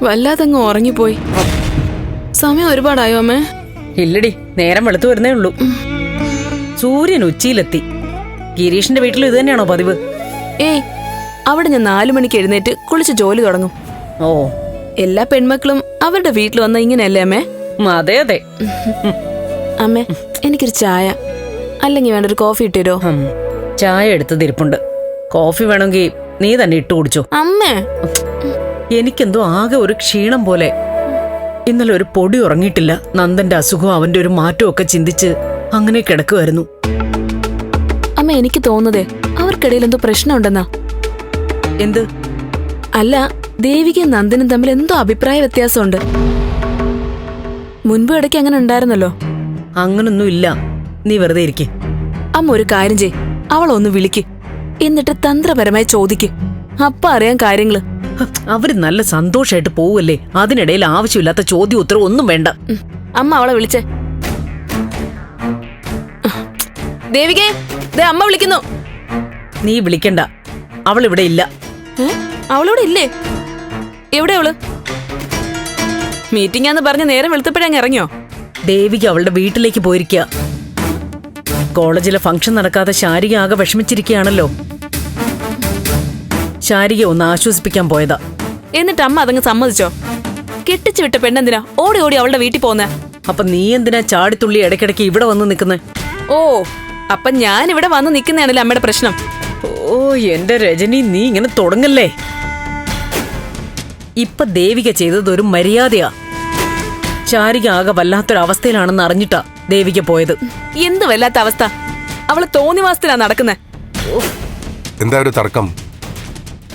വല്ലാതങ്ങ് ഉറങ്ങിപ്പോയി. സമയം ഒരുപാടായോ അമ്മേ? ഇല്ലടി, നേരം വെളുത്തു വരുന്നേ ഉള്ളൂ. സൂര്യൻ ഉച്ചയിലെത്തി. ഗിരീഷിന്റെ വീട്ടിലും ഇത് തന്നെയാണോ പതിവ്? ഏയ്, അവിടെ ഞാൻ 4 മണിക്ക് എഴുന്നേറ്റ് കുളിച്ച് ജോലി തുടങ്ങും. ഓ, എല്ലാ പെൺമക്കളും അവരുടെ വീട്ടിൽ വന്ന ഇങ്ങനെയല്ലേ അമ്മേ? അതെ അതെ. അമ്മേ, എനിക്കൊരു ചായ, അല്ലെങ്കിൽ വേണ്ട ഒരു കോഫി ഇട്ടുതരോ? ചായ എടുത്തതിരിപ്പുണ്ട്. കോഫി വേണമെങ്കിൽ നീ തന്നെ ഇട്ടു കുടിച്ചോ. അമ്മേ, എനിക്കെന്തോ ആകെ ഒരു ക്ഷീണം പോലെ. ഇന്നലെ ഒരു പൊടി ഉറങ്ങിയിട്ടില്ല. നന്ദന്റെ അസുഖവും അവന്റെ ഒരു മാറ്റവും ഒക്കെ ചിന്തിച്ച് അങ്ങനെ കിടക്കുമായിരുന്നു. അമ്മ, എനിക്ക് തോന്നുന്നതേ അവർക്കിടയിൽ എന്തോ പ്രശ്നമുണ്ടെന്നാ. എന്ത്? അല്ല, ദേവികയും നന്ദനും തമ്മിൽ എന്തോ അഭിപ്രായ വ്യത്യാസമുണ്ട്. മുൻപ് ഇടയ്ക്ക് അങ്ങനെ ഉണ്ടായിരുന്നല്ലോ. അങ്ങനൊന്നും ഇല്ല, നീ വെറുതെ ഇരിക്കെ. അമ്മ ഒരു കാര്യം ചെയ്, അവളൊന്ന് വിളിക്ക്, എന്നിട്ട് തന്ത്രപരമായി ചോദിക്ക്. അപ്പ അറിയാൻ കാര്യങ്ങള്. അവര് നല്ല സന്തോഷായിട്ട് പോവല്ലേ, അതിനിടയിൽ ആവശ്യമില്ലാത്ത ചോദ്യം ഉത്തരവ് ഒന്നും വേണ്ട. അമ്മ അവളെ വിളിച്ചേ. ദേവികേ, ദേ അമ്മ വിളിക്കുന്നു. നീ വിളിക്കണ്ട, അവളിവിടെ ഇല്ല. അവളിവിടെ ഇല്ലേ? എവിടെ അവള്? മീറ്റിംഗാന്ന് പറഞ്ഞ് നേരം വെളുത്തപ്പോഴങ്ങ് ഇറങ്ങിയോ? ദേവിക അവളുടെ വീട്ടിലേക്ക് പോയിരിക്കുക. കോളേജിലെ ഫംഗ്ഷൻ നടക്കാതെ ശാരിക ആകെ വിഷമിച്ചിരിക്കുകയാണല്ലോ. ശാരിക ഒന്ന് ആശ്വസിപ്പിക്കാൻ പോയതാ. എന്നിട്ട് അമ്മ അതങ്ങ് സമ്മതിച്ചോ? കെട്ടിച്ചു വിട്ട പെണ്ണെന്തിനാ ഓടി ഓടി അവളുടെ വീട്ടിൽ പോന്നെ? അപ്പൊ നീ എന്തിനാ ചാടിത്തുള്ളി ഇടയ്ക്കിടയ്ക്ക് ഇവിടെ വന്ന് നിൽക്കുന്നേ? ഓ, അപ്പൊ ഞാൻ ഇവിടെ വന്ന് നിൽക്കുന്നതാണല്ലേ അമ്മയുടെ പ്രശ്നം? ഓ എന്റെ രജനി, നീ ഇങ്ങനെ തുടങ്ങല്ലേ. ഇപ്പൊ ദേവിക ചെയ്തത് ഒരു മര്യാദയാ. ശാരിക ആകെ വല്ലാത്തൊരവസ്ഥയിലാണെന്ന് അറിഞ്ഞിട്ടാ ദേവിക പോയത്. എന്ത് വല്ലാത്ത അവസ്ഥ? അവള് തോന്നിവാസത്തിലാ നടക്കുന്നേ. എന്താ ഒരു തർക്കം?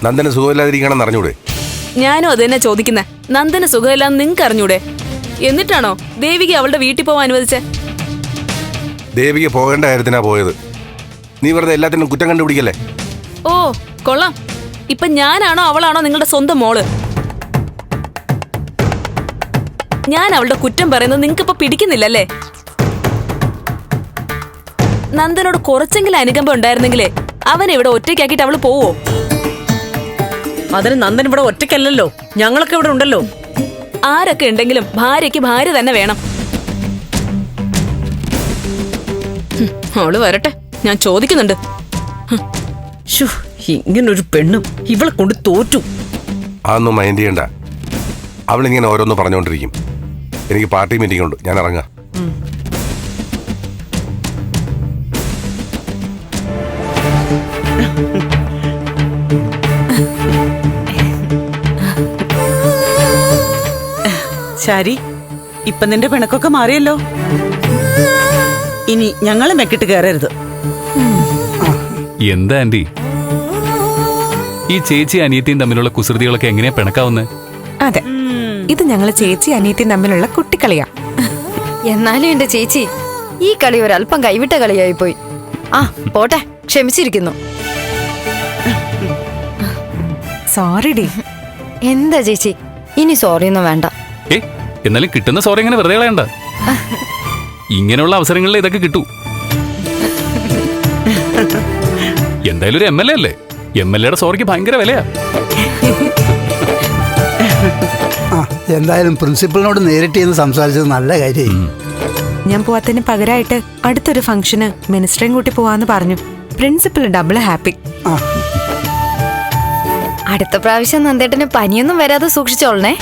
നന്ദന് സുഖമില്ലാതിരിക്കണം അറിഞ്ഞൂടെ? ഞാനും അത് തന്നെ ചോദിക്കുന്നേ. നന്ദന് സുഖമില്ലാന്ന് നിങ്ങക്ക് അറിഞ്ഞൂടെ? എന്നിട്ടാണോ ദേവിക അവളുടെ വീട്ടിൽ പോവാൻ അനുവദിച്ചേ? ദേവിക പോകേണ്ട കാര്യത്തിനാ പോയത്. നീ വെറുതെ എല്ലാത്തിനും കുറ്റം കണ്ടുപിടിക്കല്ലേ. ഓ കൊള്ളാം. ഇപ്പൊ ഞാനാണോ അവളാണോ നിങ്ങളുടെ സ്വന്തം മോള്? ഞാൻ അവളുടെ കുറ്റം പറയുന്നത് നിങ്ങൾക്കിപ്പോ പിടിക്കുന്നില്ലല്ലേ? നന്ദനോട് കുറച്ചെങ്കിലും അനുകമ്പം ഉണ്ടായിരുന്നെങ്കിലേ അവനെ ഇവിടെ ഒറ്റയ്ക്കാക്കിട്ട് അവള് പോവോ? അതിന് നന്ദൻ ഇവിടെ ഒറ്റയ്ക്കല്ലല്ലോ, ഞങ്ങളൊക്കെ ഇവിടെ ഉണ്ടല്ലോ. ആരൊക്കെ ഉണ്ടെങ്കിലും ഭാര്യയ്ക്ക് ഭാര്യ തന്നെ വേണം. അവള് വരട്ടെ, ഞാൻ ചോദിക്കുന്നുണ്ട്. ഇങ്ങനൊരു പെണ്ണും ഇവളെ കൊണ്ട് തോറ്റു. അതൊന്നും മൈൻഡ് ചെയ്യണ്ട. അവളിങ്ങനെ ഓരോന്ന് പറഞ്ഞുകൊണ്ടിരിക്കും. എനിക്ക് പാർട്ടി മീറ്റിംഗ് ഉണ്ട്, ഞാൻ ഇറങ്ങാം. ശാരി, ഇപ്പൊ നിന്റെ പിണക്കൊക്കെ മാറിയല്ലോ. ഇനി ഞങ്ങളെ മെക്കിട്ട് കയറരുത്. എന്താ ആന്റി, ഈ ചേച്ചി അനിയത്തിയും തമ്മിലുള്ള കുസൃതികളൊക്കെ എങ്ങനെയാ പിണക്കാവുന്നത്? അതെ, ഇത് ഞങ്ങള് ചേച്ചി അനിയത്തിയും തമ്മിലുള്ള കുട്ടിക്കളിയാ. എന്നാലും എന്റെ ചേച്ചി, ഈ കളി ഒരല്പം കൈവിട്ട കളിയായി പോയി. ആ പോട്ടെ, ക്ഷമിച്ചിരിക്കുന്നു. Sorry D. എന്താ ചേച്ചി, ഇനി സോറിയൊന്നും വേണ്ട. എന്നാലും കിട്ടുന്ന സോറി എങ്ങനെ വെറുതെ കളയണ്ട. ഇങ്ങനെയുള്ള അവസരങ്ങളിൽ ഇതൊക്കെ കിട്ടൂ. എന്തായാലും ഒരു MLA അല്ലേ, MLAയുടെ സോറിക്ക് ഭയങ്കര വിലയാ. എന്തായാലും പ്രിൻസിപ്പലിനോട് നേരിട്ട് എന്ന് സംസാരിച്ചത് നല്ല കാര്യമായി. ഞാൻ പോവാത്തതിന് പകരമായിട്ട് അടുത്തൊരു ഫംഗ്ഷന് മിനിസ്റ്ററേയും കൂട്ടി പോവാന്ന് പറഞ്ഞു. Principal double happy. അടുത്ത പ്രാവശ്യം നന്ദേട്ടന് പനിയൊന്നും വരാതെ സൂക്ഷിച്ചോളണേ.